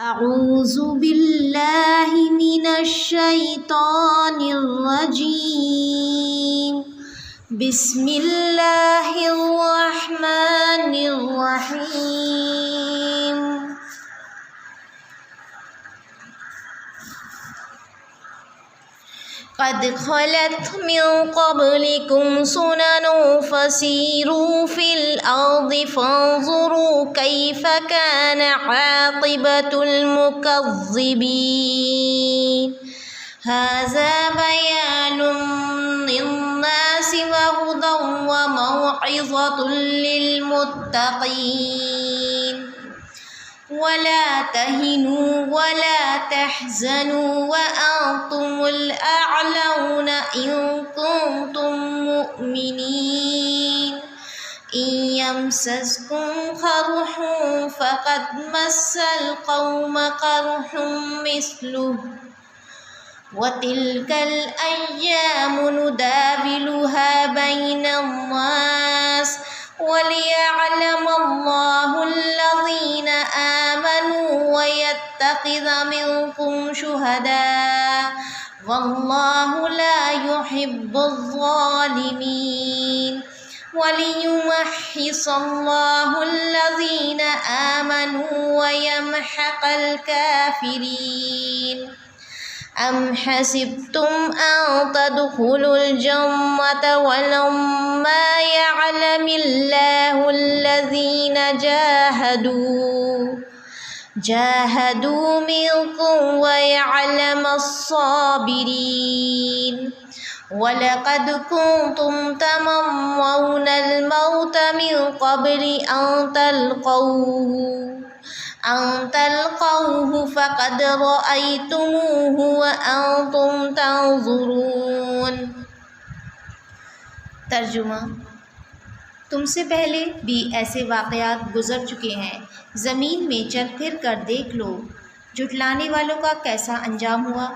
أعوذ بالله من الشيطان الرجيم. بسم الله الرحمن الرحيم. قد خلت من قبلكم سنن فسيروا في الأرض فانظروا كيف كان عاقبة المكذبين. هذا بيان للناس وهدى وموعظة للمتقين. ولا تهنوا ولا تحزنوا وأنتم الأعلون إن كنتم مؤمنين. إن يمسسكم قرح فقد مس القوم قرح مثله وتلك الأيام نداولها بين الناس وليعلم الله الذين آمنوا ويتخذ منكم شهداء والله لا يحب الظالمين. وليمحص الله الذين آمنوا ويمحق الكافرين. أم حسبتم أن تدخلوا الجنة ولما يعلم الله الذين جاهدوا منكم ويعلم الصابرين. ولقد كنتم تمنون الموت من قبل أن تلقوه فقد رأيتموه وأنتم تنظرون. ترجمہ: تم سے پہلے بھی ایسے واقعات گزر چکے ہیں، زمین میں چل پھر کر دیکھ لو جھٹلانے والوں کا کیسا انجام ہوا۔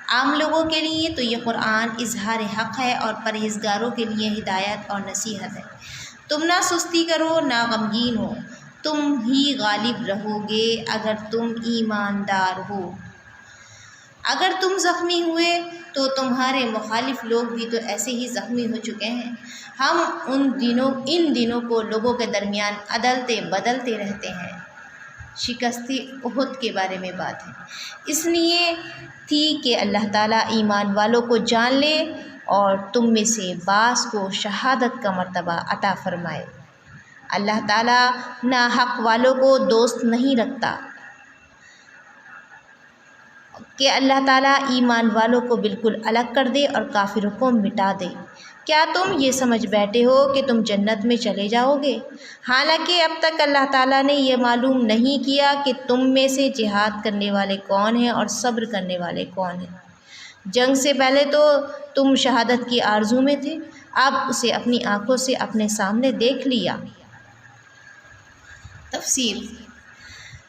عام لوگوں کے لیے تو یہ قرآن اظہار حق ہے اور پرہیزگاروں کے لیے ہدایت اور نصیحت ہے۔ تم نہ سستی کرو نہ غمگین ہو، تم ہی غالب رہو گے اگر تم ایماندار ہو۔ اگر تم زخمی ہوئے تو تمہارے مخالف لوگ بھی تو ایسے ہی زخمی ہو چکے ہیں۔ ہم ان دنوں کو لوگوں کے درمیان بدلتے رہتے ہیں۔ شکست احد کے بارے میں بات ہے۔ اس لیے تھی کہ اللہ تعالیٰ ایمان والوں کو جان لے اور تم میں سے بعض کو شہادت کا مرتبہ عطا فرمائے۔ اللہ تعالیٰ ناحق والوں کو دوست نہیں رکھتا کہ اللہ تعالیٰ ایمان والوں کو بالکل الگ کر دے اور کافروں کو مٹا دے۔ کیا تم یہ سمجھ بیٹھے ہو کہ تم جنت میں چلے جاؤ گے، حالانکہ اب تک اللہ تعالیٰ نے یہ معلوم نہیں کیا کہ تم میں سے جہاد کرنے والے کون ہیں اور صبر کرنے والے کون ہیں۔ جنگ سے پہلے تو تم شہادت کی آرزو میں تھے، اب اسے اپنی آنکھوں سے اپنے سامنے دیکھ لیا۔ تفسیر: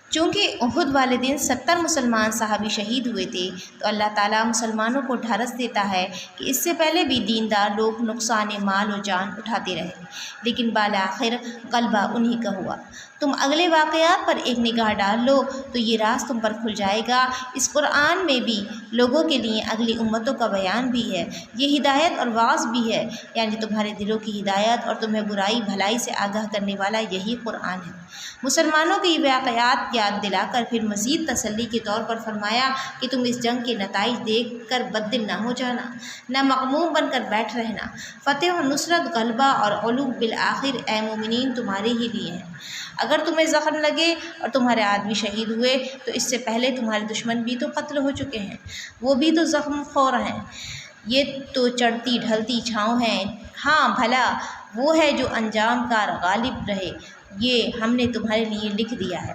چونکہ احد والے دن 70 مسلمان صحابی شہید ہوئے تھے تو اللہ تعالیٰ مسلمانوں کو ڈھارس دیتا ہے کہ اس سے پہلے بھی دیندار لوگ نقصان مال و جان اٹھاتے رہے، لیکن بالآخر غلبہ انہی کا ہوا۔ تم اگلے واقعات پر ایک نگاہ ڈال لو تو یہ راز تم پر کھل جائے گا۔ اس قرآن میں بھی لوگوں کے لیے اگلی امتوں کا بیان بھی ہے، یہ ہدایت اور واعظ بھی ہے، یعنی تمہارے دلوں کی ہدایت اور تمہیں برائی بھلائی سے آگاہ کرنے والا یہی قرآن ہے۔ مسلمانوں کے یہ واقعات یاد دلا کر پھر مزید تسلی کے طور پر فرمایا کہ تم اس جنگ کے نتائج دیکھ کر بد دل نہ ہو جانا، نہ مغموم بن کر بیٹھ رہنا۔ فتح و نصرت، غلبہ اور علو بالآخر اے مومنین تمہارے ہی لیے ہیں۔ اگر تمہیں زخم لگے اور تمہارے آدمی شہید ہوئے تو اس سے پہلے تمہارے دشمن بھی تو قتل ہو چکے ہیں، وہ بھی تو زخم خور ہیں۔ یہ تو چڑھتی ڈھلتی چھاؤں ہیں۔ ہاں بھلا وہ ہے جو انجام کار غالب رہے، یہ ہم نے تمہارے لیے لکھ دیا ہے۔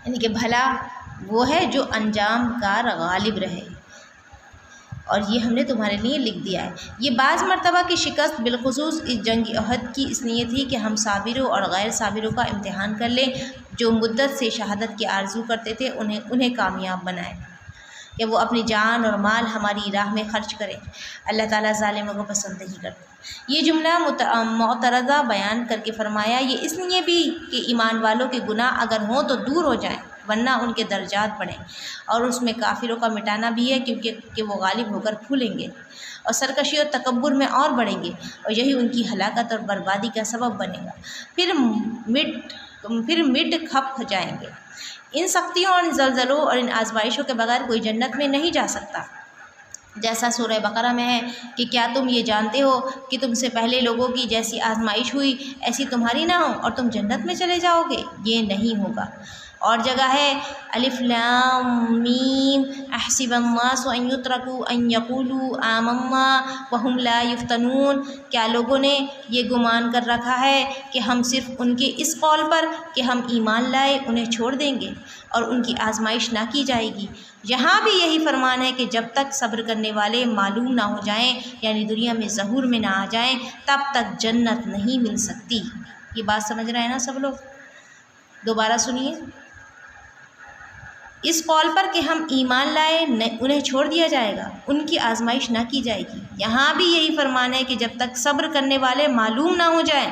یعنی کہ بھلا وہ ہے جو انجام کار غالب رہے اور یہ ہم نے تمہارے لیے لکھ دیا ہے۔ یہ بعض مرتبہ کی شکست بالخصوص اس جنگ احد کی اس لیے تھی کہ ہم صابروں اور غیر صابروں کا امتحان کر لیں، جو مدت سے شہادت کی آرزو کرتے تھے انہیں کامیاب بنائے کہ وہ اپنی جان اور مال ہماری راہ میں خرچ کریں۔ اللہ تعالیٰ ظالموں کو پسند نہیں کرتا۔ یہ جملہ معترضہ بیان کر کے فرمایا، یہ اس لیے بھی کہ ایمان والوں کے گناہ اگر ہوں تو دور ہو جائیں، ورنہ ان کے درجات بڑھیں، اور اس میں کافروں کا مٹانا بھی ہے کیونکہ وہ غالب ہو کر پھولیں گے اور سرکشی اور تکبر میں اور بڑھیں گے، اور یہی ان کی ہلاکت اور بربادی کا سبب بنے گا، پھر مٹ کھپ جائیں گے۔ ان سختیوں اور ان زلزلوں اور ان آزمائشوں کے بغیر کوئی جنت میں نہیں جا سکتا، جیسا سورہ بقرہ میں ہے کہ کیا تم یہ جانتے ہو کہ تم سے پہلے لوگوں کی جیسی آزمائش ہوئی ایسی تمہاری نہ ہو اور تم جنت میں چلے جاؤ گے؟ یہ نہیں ہوگا۔ اور جگہ ہے الف لام میم احسب الناس ان یترکوا ان یقولوا آمنا وهم لا یفتنون، کیا لوگوں نے یہ گمان کر رکھا ہے کہ ہم صرف ان کے اس قول پر کہ ہم ایمان لائے انہیں چھوڑ دیں گے اور ان کی آزمائش نہ کی جائے گی؟ یہاں بھی یہی فرمان ہے کہ جب تک صبر کرنے والے معلوم نہ ہو جائیں، یعنی دنیا میں ظہور میں نہ آ جائیں، تب تک جنت نہیں مل سکتی۔ یہ بات سمجھ رہے ہیں نا سب لوگ؟ دوبارہ سنیے، اس قول پر کہ ہم ایمان لائے انہیں چھوڑ دیا جائے گا، ان کی آزمائش نہ کی جائے گی۔ یہاں بھی یہی فرمان ہے کہ جب تک صبر کرنے والے معلوم نہ ہو جائیں،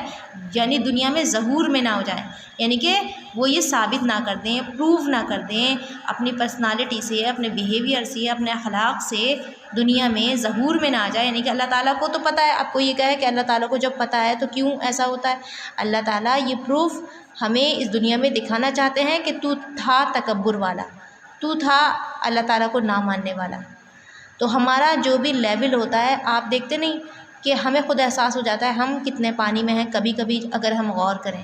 یعنی دنیا میں ظہور میں نہ ہو جائیں، یعنی کہ وہ یہ ثابت نہ کر دیں، پروف نہ کر دیں اپنی پرسنالٹی سے، اپنے بیہیویئر سے، اپنے اخلاق سے، دنیا میں ظہور میں نہ آ جائے۔ یعنی کہ اللہ تعالیٰ کو تو پتہ ہے، آپ کو یہ کہے کہ اللہ تعالیٰ کو جب پتہ ہے تو کیوں ایسا ہوتا ہے؟ اللہ تعالیٰ یہ پروف ہمیں اس دنیا میں دکھانا چاہتے ہیں کہ تو تھا تکبر والا، تو تھا اللہ تعالیٰ کو نہ ماننے والا۔ تو ہمارا جو بھی لیول ہوتا ہے، آپ دیکھتے نہیں کہ ہمیں خود احساس ہو جاتا ہے ہم کتنے پانی میں ہیں کبھی کبھی اگر ہم غور کریں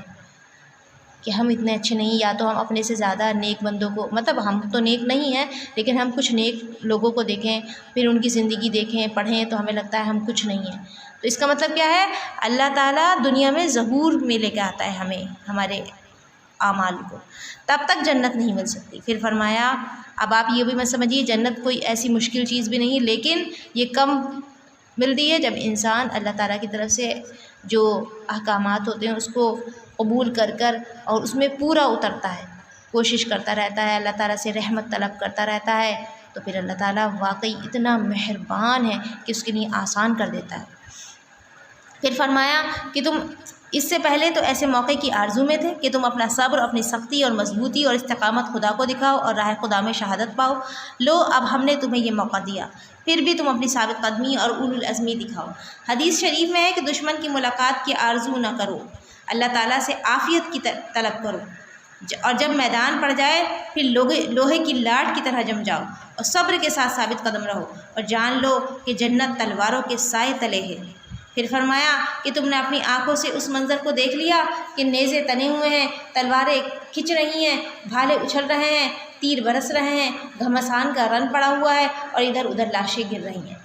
کہ ہم اتنے اچھے نہیں، یا تو ہم اپنے سے زیادہ نیک بندوں کو، مطلب ہم تو نیک نہیں ہیں لیکن ہم کچھ نیک لوگوں کو دیکھیں، پھر ان کی زندگی دیکھیں، پڑھیں، تو ہمیں لگتا ہے ہم کچھ نہیں ہیں۔ تو اس کا مطلب کیا ہے؟ اللہ تعالیٰ دنیا میں ظہور میں لے کے آتا ہے ہمیں، ہمارے اعمال کو، تب تک جنت نہیں مل سکتی۔ پھر فرمایا، اب آپ یہ بھی مت سمجھیے جنت کوئی ایسی مشکل چیز بھی نہیں، لیکن یہ کم ملتی ہے جب انسان اللہ تعالیٰ کی طرف سے جو احکامات ہوتے ہیں اس کو قبول کر اور اس میں پورا اترتا ہے، کوشش کرتا رہتا ہے، اللہ تعالیٰ سے رحمت طلب کرتا رہتا ہے، تو پھر اللہ تعالیٰ واقعی اتنا مہربان ہے کہ اس کے لیے آسان کر دیتا ہے۔ پھر فرمایا کہ تم اس سے پہلے تو ایسے موقع کی آرزو میں تھے کہ تم اپنا صبر، اپنی سختی اور مضبوطی اور استقامت خدا کو دکھاؤ اور راہ خدا میں شہادت پاؤ۔ لو اب ہم نے تمہیں یہ موقع دیا، پھر بھی تم اپنی ثابت قدمی اور اولو العزمی دکھاؤ۔ حدیث شریف میں ہے کہ دشمن کی ملاقات کی آرزو نہ کرو، اللہ تعالیٰ سے عافیت کی طلب کرو، اور جب میدان پڑ جائے پھر لوہے کی لاٹ کی طرح جم جاؤ اور صبر کے ساتھ ثابت قدم رہو، اور جان لو کہ جنت تلواروں کے سائے تلے ہے۔ پھر فرمایا کہ تم نے اپنی آنکھوں سے اس منظر کو دیکھ لیا کہ نیزے تنے ہوئے ہیں، تلواریں کھنچ رہی ہیں، بھالے اچھل رہے ہیں، تیر برس رہے ہیں، گھمسان کا رن پڑا ہوا ہے اور ادھر ادھر لاشیں گر رہی ہیں۔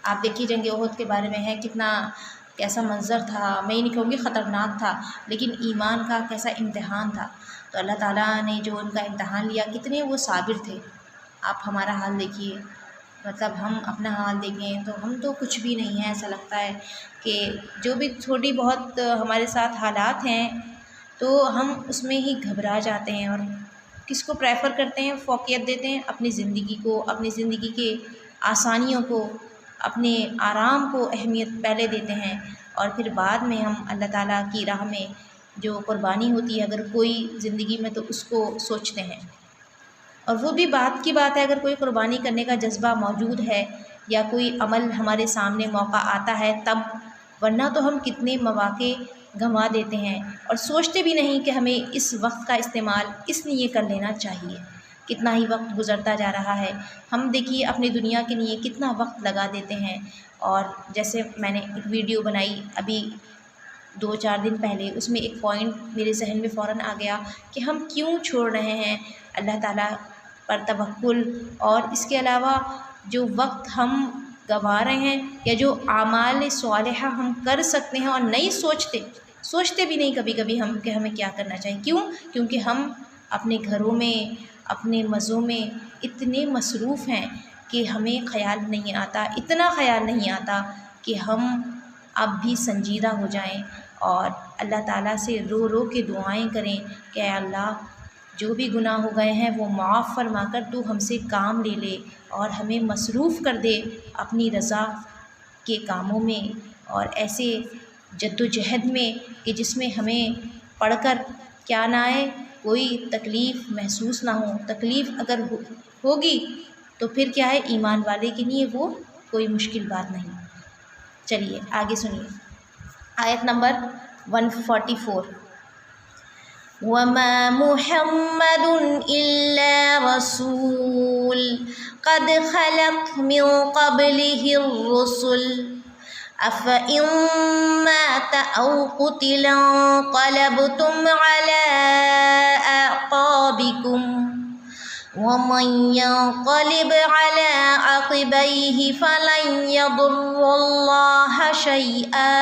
آپ دیکھیے جنگ احد کے بارے میں ہے کتنا کیسا منظر تھا، میں یہ نہیں کہوں گی خطرناک تھا، لیکن ایمان کا کیسا امتحان تھا۔ تو اللہ تعالیٰ نے جو ان کا امتحان لیا، کتنے وہ صابر تھے۔ آپ ہمارا حال دیکھیے، مطلب ہم اپنا حال دیکھیں تو ہم تو کچھ بھی نہیں ہیں، ایسا لگتا ہے کہ جو بھی تھوڑی بہت ہمارے ساتھ حالات ہیں تو ہم اس میں ہی گھبرا جاتے ہیں، اور کس کو پریفر کرتے ہیں، فوقیت دیتے ہیں اپنی زندگی کو، اپنی زندگی کے آسانیوں کو، اپنے آرام کو اہمیت پہلے دیتے ہیں، اور پھر بعد میں ہم اللہ تعالیٰ کی راہ میں جو قربانی ہوتی ہے اگر کوئی زندگی میں تو اس کو سوچتے ہیں۔ اور وہ بھی بات کی بات ہے اگر کوئی قربانی کرنے کا جذبہ موجود ہے یا کوئی عمل ہمارے سامنے موقع آتا ہے تب، ورنہ تو ہم کتنے مواقع گنوا دیتے ہیں اور سوچتے بھی نہیں کہ ہمیں اس وقت کا استعمال اس لیے کر لینا چاہیے۔ کتنا ہی وقت گزرتا جا رہا ہے، ہم دیکھیے اپنی دنیا کے لیے کتنا وقت لگا دیتے ہیں۔ اور جیسے میں نے ایک ویڈیو بنائی ابھی 2-4 دن پہلے، اس میں ایک پوائنٹ میرے ذہن میں فوراً آ گیا کہ ہم کیوں چھوڑ رہے ہیں اللہ تعالیٰ پر توکل، اور اس کے علاوہ جو وقت ہم گنوا رہے ہیں یا جو اعمال صالحہ ہم کر سکتے ہیں اور نہیں سوچتے بھی نہیں کبھی کبھی ہم کہ ہمیں کیا کرنا چاہیے۔ کیونکہ ہم اپنے گھروں میں، اپنے مزوں میں اتنے مصروف ہیں کہ ہمیں خیال نہیں آتا، اتنا خیال نہیں آتا کہ ہم اب بھی سنجیدہ ہو جائیں اور اللہ تعالیٰ سے رو رو کے دعائیں کریں کہ اے اللہ جو بھی گناہ ہو گئے ہیں وہ معاف فرما کر تو ہم سے کام لے لے اور ہمیں مصروف کر دے اپنی رضا کے کاموں میں، اور ایسے جد و جہد میں کہ جس میں ہمیں پڑھ کر کیا نہ آئے کوئی تکلیف محسوس نہ ہو. تکلیف اگر ہوگی تو پھر کیا ہے، ایمان والے کے لیے وہ کوئی مشکل بات نہیں. چلیے آگے سنیے آیت نمبر 144. وَمَا مُحَمَّدٌ إِلَّا رَسُولٌ قَدْ خَلَتْ مِن قَبْلِهِ الرُّسُلُ أَفَإِن مَّاتَ أَوْ قُتِلَ انقَلَبْتُمْ عَلَىٰ أَعْقَابِكُمْ وَمَن يَنقَلِبْ عَلَىٰ عَقِبَيْهِ فَلَن يَضُرَّ اللَّهَ شَيْئًا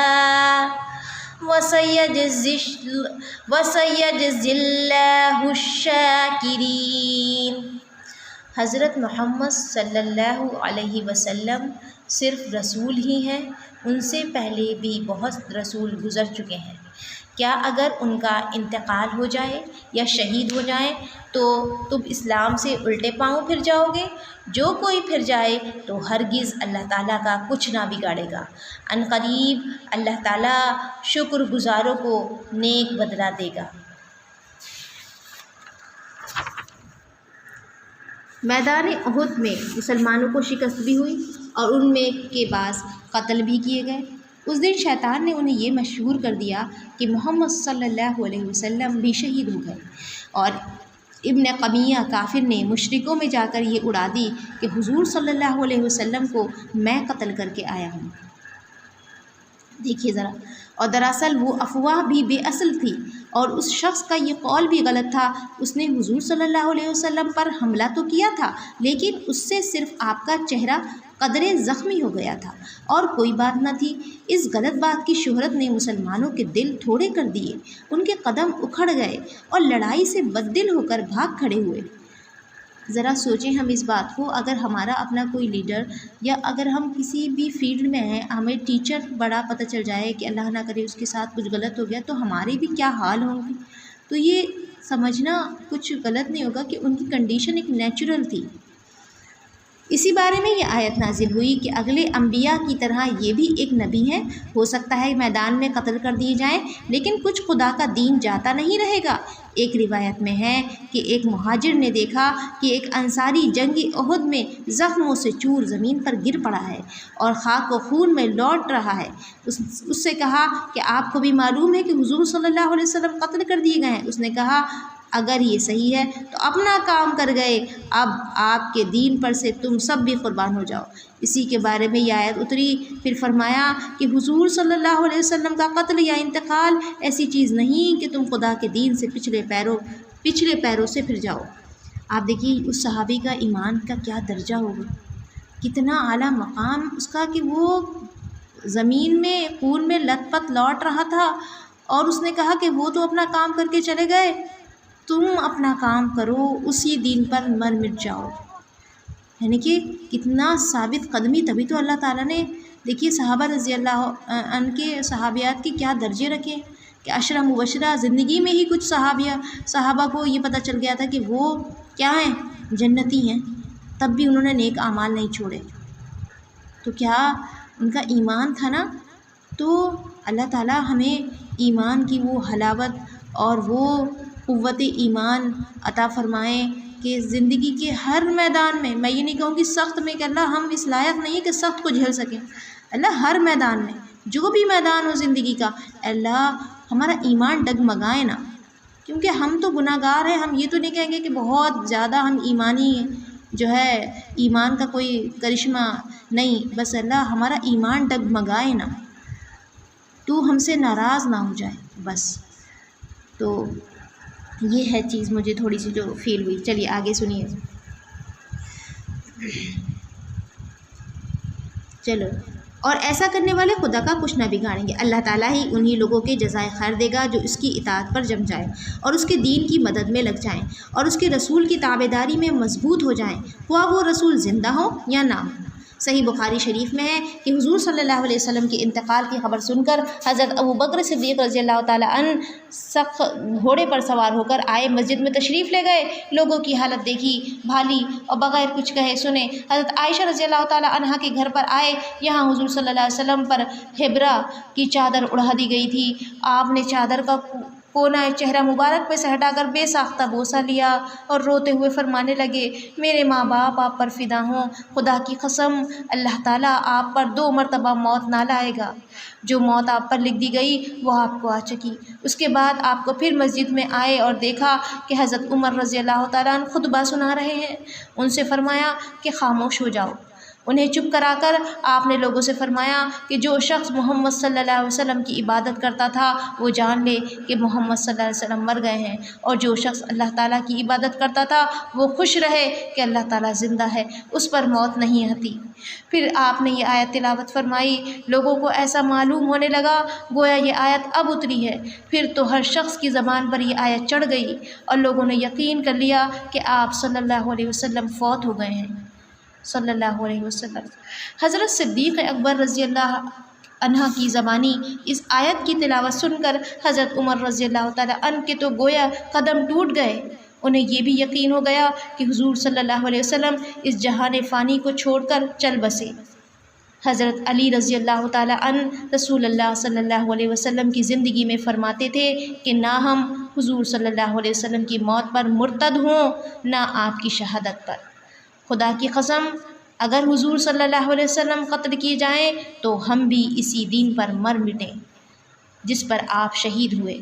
وَسَيَجْزِي اللَّهُ الشَّاكِرِينَ. حضرت محمد صلی اللہ علیہ وسلم صرف رسول ہی ہیں، ان سے پہلے بھی بہت رسول گزر چکے ہیں. کیا اگر ان کا انتقال ہو جائے یا شہید ہو جائیں تو تم اسلام سے الٹے پاؤں پھر جاؤ گے؟ جو کوئی پھر جائے تو ہرگز اللہ تعالیٰ کا کچھ نہ بگاڑے گا. ان قریب اللہ تعالیٰ شکر گزاروں کو نیک بدلہ دے گا. میدان احد میں مسلمانوں کو شکست بھی ہوئی اور ان میں کے بعض قتل بھی کیے گئے. اس دن شیطان نے انہیں یہ مشہور کر دیا کہ محمد صلی اللہ علیہ وسلم بھی شہید ہو گئے، اور ابن قمیہ کافر نے مشرکوں میں جا کر یہ اڑا دی کہ حضور صلی اللہ علیہ وسلم کو میں قتل کر کے آیا ہوں. دیکھیے ذرا، اور دراصل وہ افواہ بھی بے اصل تھی، اور اس شخص کا یہ قول بھی غلط تھا. اس نے حضور صلی اللہ علیہ وسلم پر حملہ تو کیا تھا، لیکن اس سے صرف آپ کا چہرہ قدرے زخمی ہو گیا تھا اور کوئی بات نہ تھی. اس غلط بات کی شہرت نے مسلمانوں کے دل تھوڑے کر دیے، ان کے قدم اکھڑ گئے اور لڑائی سے بددل ہو کر بھاگ کھڑے ہوئے. ذرا سوچیں ہم اس بات کو، اگر ہمارا اپنا کوئی لیڈر یا اگر ہم کسی بھی فیلڈ میں ہیں، ہمیں ٹیچر بڑا پتہ چل جائے کہ اللہ نہ کرے اس کے ساتھ کچھ غلط ہو گیا تو ہمارے بھی کیا حال ہوں گے. تو یہ سمجھنا کچھ غلط نہیں ہوگا کہ ان کی کنڈیشن ایک نیچرل تھی. اسی بارے میں یہ آیت نازل ہوئی کہ اگلے انبیاء کی طرح یہ بھی ایک نبی ہے، ہو سکتا ہے میدان میں قتل کر دیے جائیں، لیکن کچھ خدا کا دین جاتا نہیں رہے گا. ایک روایت میں ہے کہ ایک مہاجر نے دیکھا کہ ایک انصاری جنگ احد میں زخموں سے چور زمین پر گر پڑا ہے اور خاک و خون میں لوٹ رہا ہے. اس سے کہا کہ آپ کو بھی معلوم ہے کہ حضور صلی اللہ علیہ وسلم قتل کر دیے گئے ہیں؟ اس نے کہا اگر یہ صحیح ہے تو اپنا کام کر گئے، اب آپ کے دین پر سے تم سب بھی قربان ہو جاؤ. اسی کے بارے میں یہ آیت اتری. پھر فرمایا کہ حضور صلی اللہ علیہ وسلم کا قتل یا انتقال ایسی چیز نہیں کہ تم خدا کے دین سے پچھلے پیروں سے پھر جاؤ. آپ دیکھیے اس صحابی کا ایمان کا کیا درجہ ہوگا، کتنا اعلیٰ مقام اس کا کہ وہ زمین میں خون میں لت پت لوٹ رہا تھا اور اس نے کہا کہ وہ تو اپنا کام کر کے چلے گئے، تم اپنا کام کرو، اسی دین پر مر مٹ جاؤ. یعنی کہ کتنا ثابت قدمی. تبھی تو اللہ تعالیٰ نے دیکھیے صحابہ رضی اللہ عنہ کے صحابیات کے کیا درجے رکھے کہ عشرہ مبشرہ زندگی میں ہی کچھ صحابہ کو یہ پتہ چل گیا تھا کہ وہ کیا ہیں، جنتی ہیں، تب بھی انہوں نے نیک اعمال نہیں چھوڑے. تو کیا ان کا ایمان تھا نا. تو اللہ تعالیٰ ہمیں ایمان کی وہ حلاوت اور وہ قوت ایمان عطا فرمائیں کہ زندگی کے ہر میدان میں یہ نہیں کہوں کہ سخت میں کہ اللہ ہم اس لائق نہیں کہ سخت کو جھیل سکیں. اللہ ہر میدان میں، جو بھی میدان ہو زندگی کا، اللہ ہمارا ایمان ڈگمگائے نا، کیونکہ ہم تو گناہ گار ہیں. ہم یہ تو نہیں کہیں گے کہ بہت زیادہ ہم ایمانی جو ہے، ایمان کا کوئی کرشمہ نہیں، بس اللہ ہمارا ایمان ڈگمگائے نا، تو ہم سے ناراض نہ ہو جائے بس. تو یہ ہے چیز مجھے تھوڑی سی جو فیل ہوئی. چلیے آگے سنیے. چلو، اور ایسا کرنے والے خدا کا کچھ نہ بگاڑیں گے. اللہ تعالیٰ ہی انہی لوگوں کے جزائے خیر دے گا جو اس کی اطاعت پر جم جائیں اور اس کے دین کی مدد میں لگ جائیں اور اس کے رسول کی تابعداری میں مضبوط ہو جائیں، خواہ وہ رسول زندہ ہو یا نہ ہو. صحیح بخاری شریف میں ہے کہ حضور صلی اللہ علیہ وسلم کے انتقال کی خبر سن کر حضرت ابو بکر صدیق رضی اللہ تعالیٰ عنہ سخت گھوڑے پر سوار ہو کر آئے، مسجد میں تشریف لے گئے، لوگوں کی حالت دیکھی، بھالی اور بغیر کچھ کہے سنے حضرت عائشہ رضی اللہ تعالیٰ عنہا کے گھر پر آئے. یہاں حضور صلی اللہ علیہ وسلم پر حبرہ کی چادر اڑا دی گئی تھی. آپ نے چادر کا کونا چہرہ مبارک پہ سے ہٹا کر بے ساختہ بوسہ لیا اور روتے ہوئے فرمانے لگے، میرے ماں باپ آپ پر فدا ہوں، خدا کی قسم اللہ تعالیٰ آپ پر 2 مرتبہ موت نہ لائے گا۔ جو موت آپ پر لکھ دی گئی وہ آپ کو آ چکی۔ اس کے بعد آپ کو پھر مسجد میں آئے اور دیکھا کہ حضرت عمر رضی اللہ تعالیٰ عنہ خطبہ سنا رہے ہیں۔ ان سے فرمایا کہ خاموش ہو جاؤ۔ انہیں چپ کرا کر آپ نے لوگوں سے فرمایا کہ جو شخص محمد صلی اللہ علیہ وسلم کی عبادت کرتا تھا وہ جان لے کہ محمد صلی اللہ علیہ وسلم مر گئے ہیں، اور جو شخص اللہ تعالیٰ کی عبادت کرتا تھا وہ خوش رہے کہ اللہ تعالیٰ زندہ ہے، اس پر موت نہیں آتی۔ پھر آپ نے یہ آیت تلاوت فرمائی، لوگوں کو ایسا معلوم ہونے لگا گویا یہ آیت اب اتری ہے۔ پھر تو ہر شخص کی زبان پر یہ آیت چڑھ گئی اور لوگوں نے یقین کر لیا کہ آپ صلی اللہ علیہ وسلم فوت ہو گئے ہیں صلی اللہ علیہ وسلم۔ حضرت صدیق اکبر رضی اللہ عنہ کی زبانی اس آیت کی تلاوت سن کر حضرت عمر رضی اللہ تعالیٰ عنہ کے تو گویا قدم ٹوٹ گئے۔ انہیں یہ بھی یقین ہو گیا کہ حضور صلی اللہ علیہ وسلم اس جہان فانی کو چھوڑ کر چل بسے۔ حضرت علی رضی اللہ تعالیٰ عنہ رسول اللہ صلی اللہ علیہ وسلم کی زندگی میں فرماتے تھے کہ نہ ہم حضور صلی اللہ علیہ وسلم کی موت پر مرتد ہوں، نہ آپ کی شہادت پر۔ خدا کی قسم اگر حضور صلی اللہ علیہ وسلم قتل کیے جائیں تو ہم بھی اسی دین پر مر مٹیں جس پر آپ شہید ہوئے۔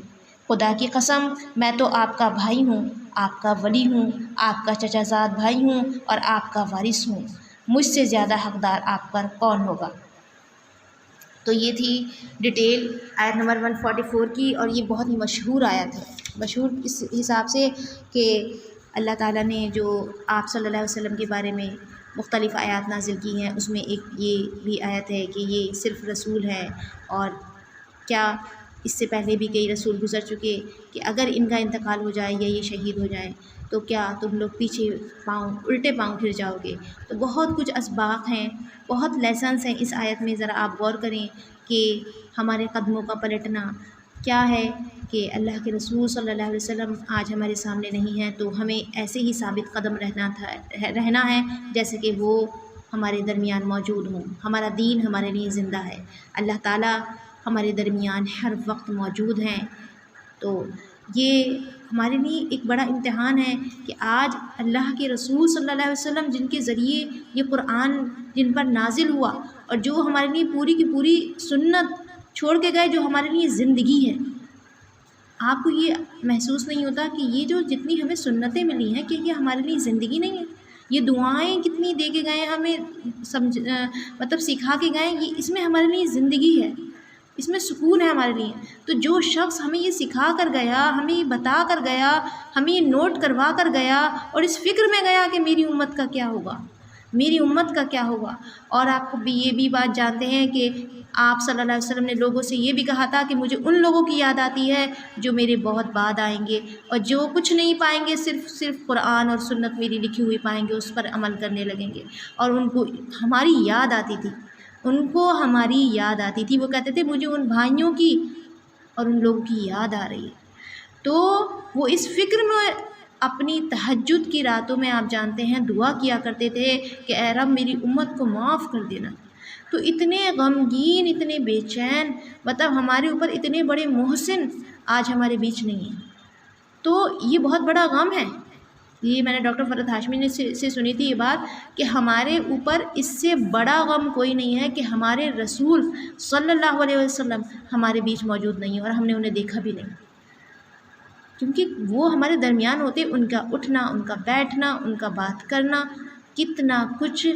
خدا کی قسم میں تو آپ کا بھائی ہوں، آپ کا ولی ہوں، آپ کا چچا زاد بھائی ہوں اور آپ کا وارث ہوں، مجھ سے زیادہ حقدار آپ پر کون ہوگا۔ تو یہ تھی ڈیٹیل آیت نمبر 144 کی، اور یہ بہت ہی مشہور آیت ہے، مشہور اس حساب سے کہ اللہ تعالیٰ نے جو آپ صلی اللہ علیہ وسلم کے بارے میں مختلف آیات نازل کی ہیں، اس میں ایک یہ بھی آیت ہے کہ یہ صرف رسول ہیں، اور کیا اس سے پہلے بھی کئی رسول گزر چکے کہ اگر ان کا انتقال ہو جائے یا یہ شہید ہو جائیں تو کیا تم لوگ پیچھے پاؤں الٹے پاؤں پھر جاؤ گے۔ تو بہت کچھ اسباق ہیں، بہت لیسنس ہیں اس آیت میں، ذرا آپ غور کریں کہ ہمارے قدموں کا پلٹنا کیا ہے کہ اللہ کے رسول صلی اللہ علیہ وسلم آج ہمارے سامنے نہیں ہیں تو ہمیں ایسے ہی ثابت قدم رہنا ہے جیسے کہ وہ ہمارے درمیان موجود ہوں۔ ہمارا دین ہمارے لیے زندہ ہے، اللہ تعالیٰ ہمارے درمیان ہر وقت موجود ہیں۔ تو یہ ہمارے لیے ایک بڑا امتحان ہے کہ آج اللہ کے رسول صلی اللہ علیہ وسلم جن کے ذریعے یہ قرآن جن پر نازل ہوا اور جو ہمارے لیے پوری کی پوری سنت چھوڑ کے گئے، جو ہمارے لیے زندگی ہے، آپ کو یہ محسوس نہیں ہوتا کہ یہ جو جتنی ہمیں سنتیں ملی ہیں کہ یہ ہمارے لیے زندگی نہیں ہے؟ یہ دعائیں کتنی دے کے گئے ہیں ہمیں، مطلب سکھا کے گئے، یہ اس میں ہمارے لیے زندگی ہے، اس میں سکون ہے ہمارے لیے۔ تو جو شخص ہمیں یہ سکھا کر گیا، ہمیں یہ بتا کر گیا، ہمیں یہ نوٹ کروا کر گیا اور اس فکر میں گیا کہ میری امت کا کیا ہوگا، میری امت کا کیا ہوگا۔ اور آپ کو بھی یہ بھی بات جانتے ہیں کہ آپ صلی اللہ علیہ وسلم نے لوگوں سے یہ بھی کہا تھا کہ مجھے ان لوگوں کی یاد آتی ہے جو میرے بہت بعد آئیں گے اور جو کچھ نہیں پائیں گے، صرف قرآن اور سنت میری لکھی ہوئی پائیں گے، اس پر عمل کرنے لگیں گے۔ اور ان کو ہماری یاد آتی تھی، ان کو ہماری یاد آتی تھی، وہ کہتے تھے مجھے ان بھائیوں کی اور ان لوگوں کی یاد آ رہی ہے۔ تو وہ اس فکر میں اپنی تہجد کی راتوں میں آپ جانتے ہیں دعا کیا کرتے تھے کہ اے رب میری امت کو معاف کر دینا۔ تو اتنے غمگین، اتنے بے چین، مطلب ہمارے اوپر اتنے بڑے محسن آج ہمارے بیچ نہیں ہیں، تو یہ بہت بڑا غم ہے۔ یہ میں نے ڈاکٹر فرحت ہاشمی نے سے سنی تھی یہ بات کہ ہمارے اوپر اس سے بڑا غم کوئی نہیں ہے کہ ہمارے رسول صلی اللہ علیہ وسلم ہمارے بیچ موجود نہیں ہیں اور ہم نے انہیں دیکھا بھی نہیں، کیونکہ وہ ہمارے درمیان ہوتے، ان کا اٹھنا، ان کا بیٹھنا، ان کا بات کرنا، کتنا کچھ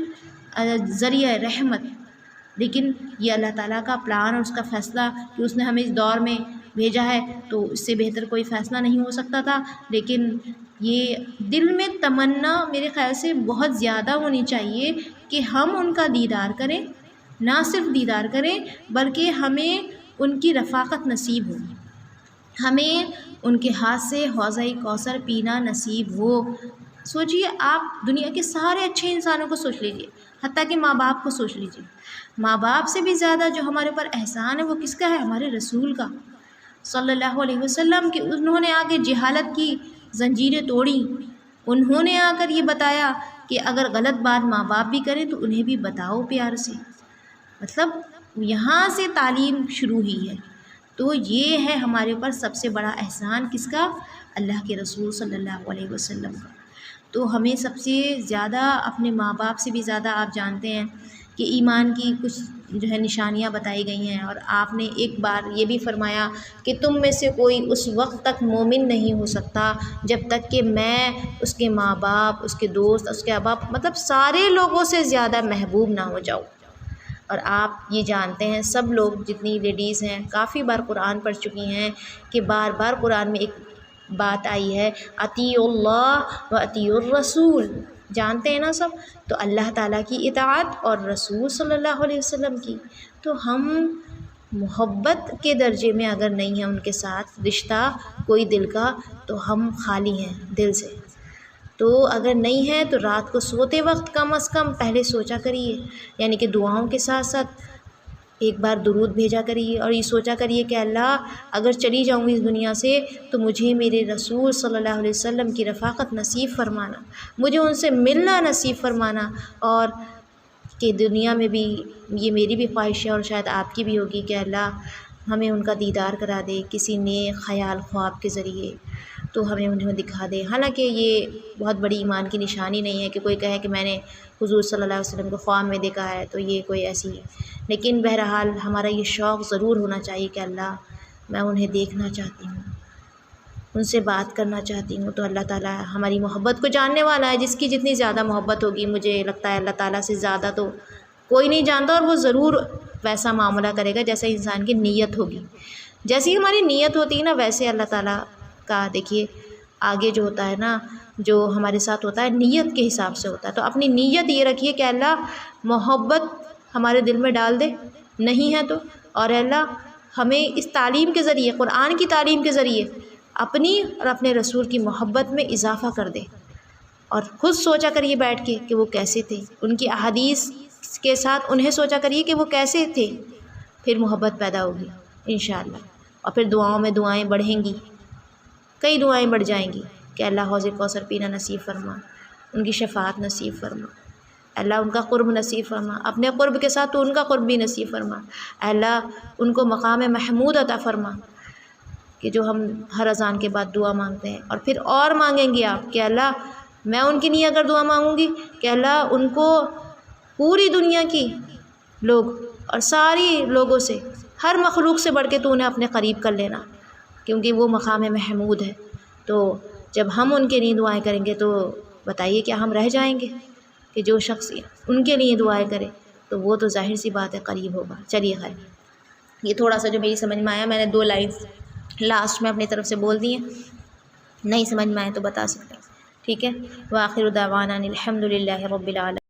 ذریعہ رحمت۔ لیکن یہ اللہ تعالیٰ کا پلان اور اس کا فیصلہ کہ اس نے ہمیں اس دور میں بھیجا ہے، تو اس سے بہتر کوئی فیصلہ نہیں ہو سکتا تھا۔ لیکن یہ دل میں تمنا میرے خیال سے بہت زیادہ ہونی چاہیے کہ ہم ان کا دیدار کریں، نہ صرف دیدار کریں بلکہ ہمیں ان کی رفاقت نصیب ہو، ہمیں ان کے ہاتھ سے حوضہ کوثر پینا نصیب ہو۔ سوچئے آپ دنیا کے سارے اچھے انسانوں کو سوچ لیجئے، حتیٰ کہ ماں باپ کو سوچ لیجئے، ماں باپ سے بھی زیادہ جو ہمارے اوپر احسان ہے وہ کس کا ہے؟ ہمارے رسول کا صلی اللہ علیہ وسلم کہ انہوں نے آ کے جہالت کی زنجیریں توڑیں، انہوں نے آ کر یہ بتایا کہ اگر غلط بات ماں باپ بھی کریں تو انہیں بھی بتاؤ پیار سے۔ مطلب یہاں سے تعلیم شروع ہوئی ہے۔ تو یہ ہے ہمارے اوپر سب سے بڑا احسان کس کا؟ اللہ کے رسول صلی اللہ علیہ وسلم کا۔ تو ہمیں سب سے زیادہ اپنے ماں باپ سے بھی زیادہ، آپ جانتے ہیں کہ ایمان کی کچھ جو ہے نشانیاں بتائی گئی ہیں، اور آپ نے ایک بار یہ بھی فرمایا کہ تم میں سے کوئی اس وقت تک مومن نہیں ہو سکتا جب تک کہ میں اس کے ماں باپ، اس کے دوست، اس کے احباب، مطلب سارے لوگوں سے زیادہ محبوب نہ ہو جاؤ۔ اور آپ یہ جانتے ہیں سب لوگ، جتنی لیڈیز ہیں کافی بار قرآن پڑھ چکی ہیں کہ بار بار قرآن میں ایک بات آئی ہے، اطیعوا اللہ و اطیعوا الرسول، جانتے ہیں نا سب، تو اللہ تعالیٰ کی اطاعت اور رسول صلی اللہ علیہ وسلم کی۔ تو ہم محبت کے درجے میں اگر نہیں ہیں ان کے ساتھ رشتہ کوئی دل کا، تو ہم خالی ہیں دل سے۔ تو اگر نہیں ہے تو رات کو سوتے وقت کم از کم پہلے سوچا کریے، یعنی کہ دعاؤں کے ساتھ ساتھ ایک بار درود بھیجا کریے، اور یہ سوچا کریے کہ اللہ اگر چلی جاؤں گی اس دنیا سے تو مجھے میرے رسول صلی اللہ علیہ وسلم کی رفاقت نصیب فرمانا، مجھے ان سے ملنا نصیب فرمانا، اور کہ دنیا میں بھی یہ میری بھی خواہش ہے اور شاید آپ کی بھی ہوگی کہ اللہ ہمیں ان کا دیدار کرا دے کسی نیک خیال خواب کے ذریعے، تو ہمیں انہیں دکھا دے۔ حالانکہ یہ بہت بڑی ایمان کی نشانی نہیں ہے کہ کوئی کہے کہ میں نے حضور صلی اللہ علیہ وسلم کو خواب میں دیکھا ہے، تو یہ کوئی ایسی ہے، لیکن بہرحال ہمارا یہ شوق ضرور ہونا چاہیے کہ اللہ میں انہیں دیکھنا چاہتی ہوں، ان سے بات کرنا چاہتی ہوں۔ تو اللہ تعالیٰ ہماری محبت کو جاننے والا ہے، جس کی جتنی زیادہ محبت ہوگی، مجھے لگتا ہے اللہ تعالیٰ سے زیادہ تو کوئی نہیں جانتا، اور وہ ضرور ویسا معاملہ کرے گا جیسے انسان کی نیت ہوگی۔ جیسی ہماری نیت ہوتی ہے نا، ویسے اللہ تعالیٰ کا دیکھیے آگے جو ہوتا ہے نا، جو ہمارے ساتھ ہوتا ہے نیت کے حساب سے ہوتا ہے۔ تو اپنی نیت یہ رکھیے کہ اللہ محبت ہمارے دل میں ڈال دے، نہیں ہے تو، اور اللہ ہمیں اس تعلیم کے ذریعے، قرآن کی تعلیم کے ذریعے اپنی اور اپنے رسول کی محبت میں اضافہ کر دے، اور خود سوچا کریے بیٹھ کے کہ وہ کیسے تھے، ان کی احادیث کے ساتھ انہیں سوچا کریے کہ وہ کیسے تھے، پھر محبت پیدا ہوگی انشاءاللہ، اور پھر دعاؤں میں دعائیں بڑھیں گی، کئی دعائیں بڑھ جائیں گی کہ اللہ حوض کوثر پینا نصیب فرما، ان کی شفاعت نصیب فرما، اللہ ان کا قرب نصیب فرما، اپنے قرب کے ساتھ تو ان کا قرب بھی نصیب فرما، اللہ ان کو مقام محمود عطا فرما، کہ جو ہم ہر اذان کے بعد دعا مانگتے ہیں، اور پھر اور مانگیں گے آپ کہ اللہ میں ان کے لیے اگر دعا مانگوں گی کہ اللہ ان کو پوری دنیا کی لوگ اور ساری لوگوں سے، ہر مخلوق سے بڑھ کے تو انہیں اپنے قریب کر لینا، کیونکہ وہ مقام محمود ہے۔ تو جب ہم ان کے لیے دعائیں کریں گے تو بتائیے کیا ہم رہ جائیں گے؟ کہ جو شخص ان کے لیے دعائیں کرے تو وہ تو ظاہر سی بات ہے قریب ہوگا۔ چلیے خیر، یہ تھوڑا سا جو میری سمجھ میں آیا، میں نے 2 لائنز لاسٹ میں اپنی طرف سے بول دی ہیں، نہیں سمجھ میں آئے تو بتا سکتے ہیں، ٹھیک ہے۔ وآخر دعوانا الحمد للہ رب العالمین۔